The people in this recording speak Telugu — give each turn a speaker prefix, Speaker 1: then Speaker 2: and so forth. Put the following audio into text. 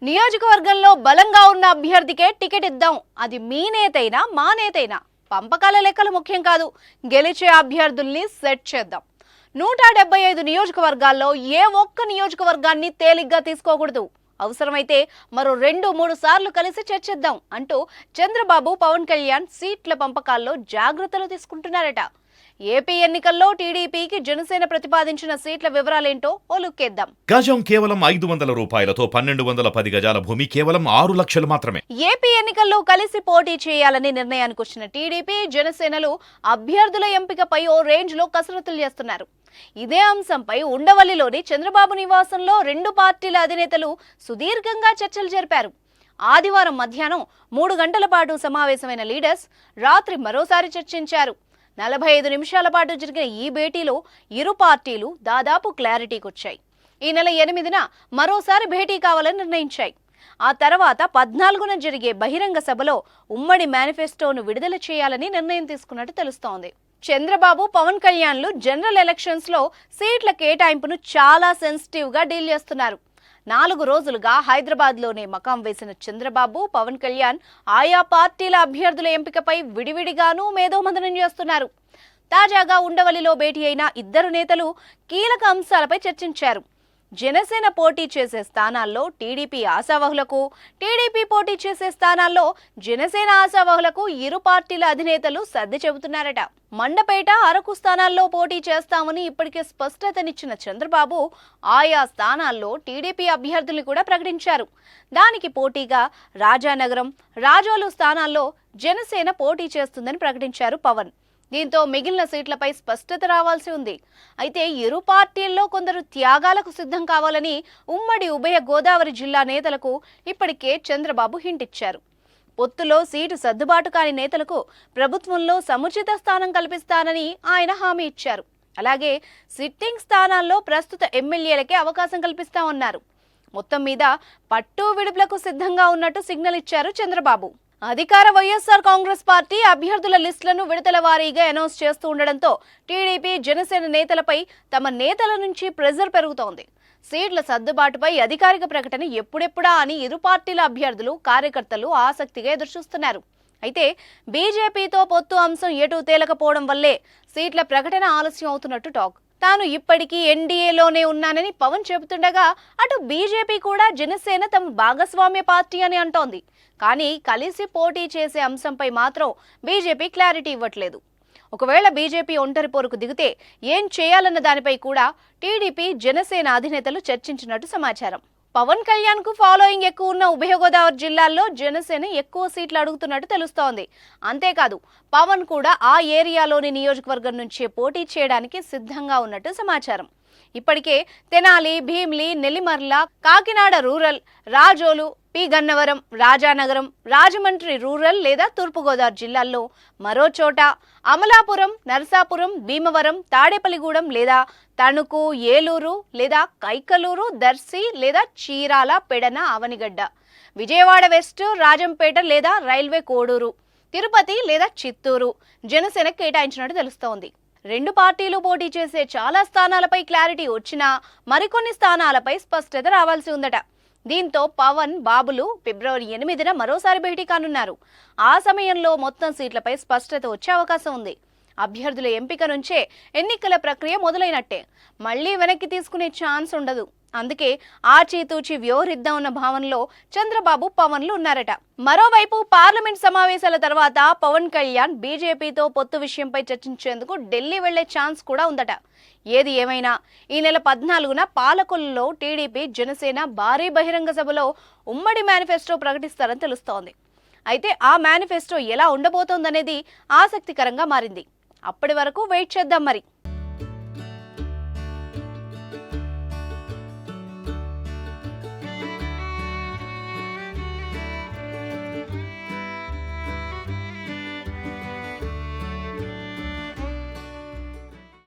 Speaker 1: నియోజకవర్గంలో బలంగా ఉన్న అభ్యర్థికే టికెట్ ఇద్దాం. అది మీ నేతైనా మా నేతైనా పంపకాల లెక్కలు ముఖ్యం కాదు. గెలిచే అభ్యర్థుల్ని సెట్ చేద్దాం. 175 నియోజకవర్గాల్లో ఏ ఒక్క నియోజకవర్గాన్ని తేలిగ్గా తీసుకోకూడదు. అవసరమైతే మరో 2-3 సార్లు కలిసి చర్చిద్దాం అంటూ చంద్రబాబు పవన్ కళ్యాణ్ సీట్ల పంపకాల్లో జాగ్రత్తలు తీసుకుంటున్నారట. ఏపీ ఎన్నికల్లో టీడీపీకి జనసేన ప్రతిపాదించిన సీట్ల వివరాలేంటో ఓ లుక్కేద్దాం.
Speaker 2: గజం కేవలం 500 రూపాయలతో 1210 గజాల భూమి కేవలం 6 లక్షలు మాత్రమే.
Speaker 1: ఏపీ ఎన్నికల్లో కలిసి పోటీ చేయాలని నిర్ణయానికి వచ్చిన టీడీపీ జనసేనలు అభ్యర్థుల ఎంపికపై ఓ రేంజ్ లో కసరత్తులు చేస్తున్నారు. ఇదే అంశంపై ఉండవల్లిలోని చంద్రబాబు నివాసంలో 2 పార్టీల అధినేతలు సుదీర్ఘంగా చర్చలు జరిపారు. ఆదివారం మధ్యాహ్నం 3 గంటల పాటు సమావేశమైన లీడర్స్ రాత్రి మరోసారి చర్చించారు. 45 నిమిషాల పాటు జరిగిన ఈ భేటీలో ఇరు పార్టీలు దాదాపు క్లారిటీకి వచ్చాయి. ఈ నెల 8న మరోసారి భేటీ కావాలని నిర్ణయించాయి. ఆ తర్వాత 14న జరిగే బహిరంగ సభలో ఉమ్మడి మేనిఫెస్టోను విడుదల చేయాలని నిర్ణయం తీసుకున్నట్టు తెలుస్తోంది. చంద్రబాబు పవన్ కళ్యాణ్లు జనరల్ ఎలక్షన్స్ లో సీట్ల కేటాయింపును చాలా సెన్సిటివ్ గా డీల్ చేస్తున్నారు. 4 రోజులుగా హైదరాబాద్ లోనే మకాం వేసిన చంద్రబాబు పవన్ కళ్యాణ్ ఆయా పార్టీల అభ్యర్థుల ఎంపికపై విడివిడిగానూ మేధోమథనం చేస్తున్నారు. తాజాగా ఉండవల్లిలో భేటీ అయిన ఇద్దరు నేతలు కీలక అంశాలపై చర్చించారు. జనసేన పోటీ చేసే స్థానాల్లో టీడీపీ ఆశావహులకు, టీడీపీ పోటీ చేసే స్థానాల్లో జనసేన ఆశావహులకు ఇరు పార్టీల అధినేతలు సర్ది చెబుతున్నారట. మండపేట, అరకు స్థానాల్లో పోటీ చేస్తామని ఇప్పటికే స్పష్టతనిచ్చిన చంద్రబాబు ఆయా స్థానాల్లో టీడీపీ అభ్యర్థుల్ని కూడా ప్రకటించారు. దానికి పోటీగా రాజానగరం, రాజోలు స్థానాల్లో జనసేన పోటీ చేస్తుందని ప్రకటించారు పవన్. దీంతో మిగిలిన సీట్లపై స్పష్టత రావాల్సి ఉంది. అయితే ఇరు పార్టీల్లో కొందరు త్యాగాలకు సిద్ధం కావాలని ఉమ్మడి ఉభయ గోదావరి జిల్లా నేతలకు ఇప్పటికే చంద్రబాబు హింట్ ఇచ్చారు. పొత్తులో సీటు సర్దుబాటు కాని నేతలకు ప్రభుత్వంలో సముచిత స్థానం కల్పిస్తానని ఆయన హామీ ఇచ్చారు. అలాగే సిట్టింగ్ స్థానాల్లో ప్రస్తుత ఎమ్మెల్యేలకే అవకాశం కల్పిస్తామన్నారు. మొత్తం మీద పట్టు విడుపులకు సిద్ధంగా ఉన్నట్టు సిగ్నల్ ఇచ్చారు చంద్రబాబు. అధికార వైఎస్ఆర్ కాంగ్రెస్ పార్టీ అభ్యర్థుల లిస్టులను విడతల వారీగా అనౌన్స్ చేస్తూ ఉండడంతో టీడీపీ జనసేన నేతలపై తమ నేతల నుంచి ప్రెజర్ పెరుగుతోంది. సీట్ల సర్దుబాటుపై అధికారిక ప్రకటన ఎప్పుడెప్పుడా అని ఇరు పార్టీల అభ్యర్థులు, కార్యకర్తలు ఆసక్తిగా ఎదురుచూస్తున్నారు. అయితే బీజేపీతో పొత్తు అంశం ఎటూ తేలకపోవడం వల్లే సీట్ల ప్రకటన ఆలస్యం అవుతున్నట్టు టాక్. తాను ఇప్పటికీ ఎన్డీఏలోనే ఉన్నానని పవన్ చెబుతుండగా అటు బీజేపీ కూడా జనసేన తమ భాగస్వామ్య పార్టీ అని అంటోంది. కానీ కలిసి పోటీ చేసే అంశంపై మాత్రం బీజేపీ క్లారిటీ ఇవ్వట్లేదు. ఒకవేళ బీజేపీ ఒంటరి పోరుకు దిగితే ఏం చేయాలన్న దానిపై కూడా టీడీపీ, జనసేన అధినేతలు చర్చించినట్టు సమాచారం. పవన్ కళ్యాణ్ కు ఫాలోయింగ్ ఎక్కువ ఉన్న ఉభయ గోదావరి జిల్లాల్లో జనసేన ఎక్కువ సీట్లు అడుగుతున్నట్టు తెలుస్తోంది. అంతేకాదు పవన్ కూడా ఆ ఏరియాలోని నియోజకవర్గం నుంచే పోటీ చేయడానికి సిద్ధంగా ఉన్నట్టు సమాచారం. ఇప్పటికే Tenali, Bheemili, Nellimarla, Kakinada rural, Razole, P Gannavaram, Rajanagaram, Rajahmundry rural లేదా తూర్పుగోదావరి జిల్లాల్లో మరో చోట అమలాపురం, నరసాపురం, భీమవరం, తాడేపల్లిగూడెం లేదా తణుకు, ఏలూరు లేదా కైకలూరు, దర్శి లేదా చీరాల, పెడన, అవనిగడ్డ, విజయవాడ వెస్ట్, రాజంపేట లేదా రైల్వే కోడూరు, తిరుపతి లేదా చిత్తూరు జనసేన కేటాయించినట్టు తెలుస్తోంది. 2 పార్టీలు పోటీ చేసే చాలా స్థానాలపై క్లారిటీ వచ్చినా మరికొన్ని స్థానాలపై స్పష్టత రావాల్సి ఉందట. దీంతో పవన్, బాబులు ఫిబ్రవరి 8న మరోసారి భేటీ కానున్నారు. ఆ సమయంలో మొత్తం సీట్లపై స్పష్టత వచ్చే అవకాశం ఉంది. అభ్యర్థుల ఎంపిక నుంచే ఎన్నికల ప్రక్రియ మొదలైనట్టే. మళ్లీ వెనక్కి తీసుకునే ఛాన్స్ ఉండదు. అందుకే ఆచితూచి వ్యవహరిద్దామన్న భావనలో చంద్రబాబు, పవన్లు ఉన్నారట. మరోవైపు పార్లమెంట్ సమావేశాల తర్వాత పవన్ కళ్యాణ్ బీజేపీతో పొత్తు విషయంపై చర్చించేందుకు ఢిల్లీ వెళ్లే ఛాన్స్ కూడా ఉందట. ఏది ఏమైనా ఈ నెల 14న పాలకొల్లులో టీడీపీ, జనసేన భారీ బహిరంగ సభలో ఉమ్మడి మేనిఫెస్టో ప్రకటిస్తారని తెలుస్తోంది. అయితే ఆ మేనిఫెస్టో ఎలా ఉండబోతోందనేది ఆసక్తికరంగా మారింది. అప్పటి వరకు వెయిట్ చేద్దాం మరి.